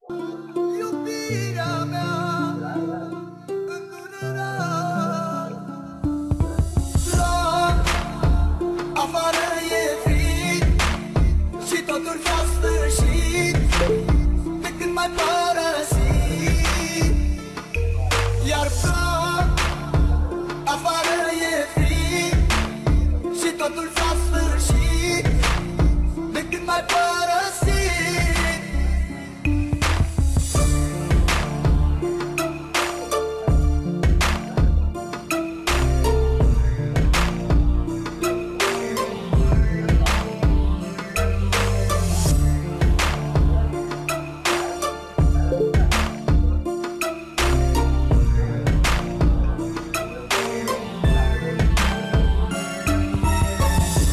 Iubirea mea îndurerat. La afară e frig și totul s-a sfârșit de când m-ai părăsit. Iar afară e frig și totul s-a sfârșit de când m-ai părăsit.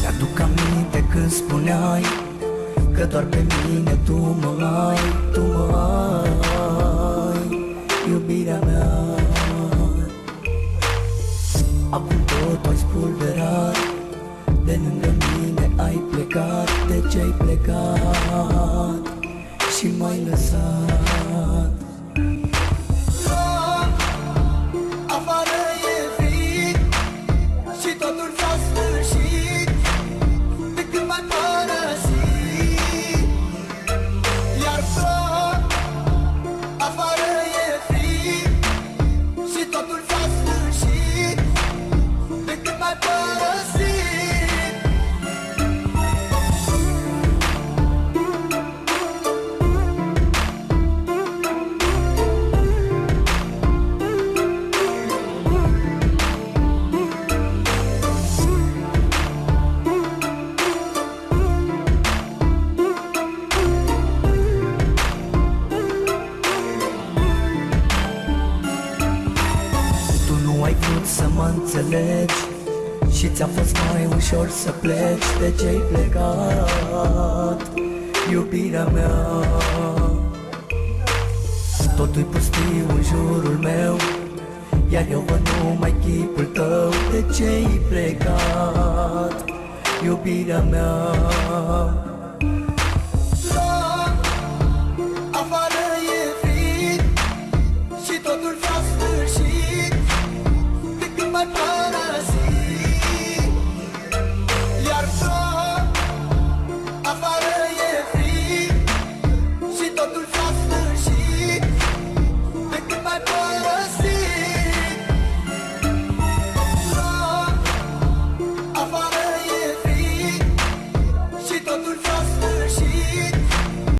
Mi-aduc aminte când spuneai că doar pe mine tu mă ai, tu mă ai, iubirea mea. Acum tot ai spulberat, de lângă mine ai plecat. De ce ai plecat și m-ai lăsat? Afară e frig și totul s-a sfârșit de când m-ai părăsit. Iar afară e frig și totul s-a sfârșit de când m-ai părăsit. Tu nu ai vrut să mă înțelegi și ți-a fost mai ușor să pleci. De ce ai plecat, iubirea mea? Totul-i pustiu în jurul meu, iar eu văd numai chipul tău. De ce ai plecat, iubirea mea? Afară e frig și totul s-a sfârșit de când m-ai părăsit. Iar afară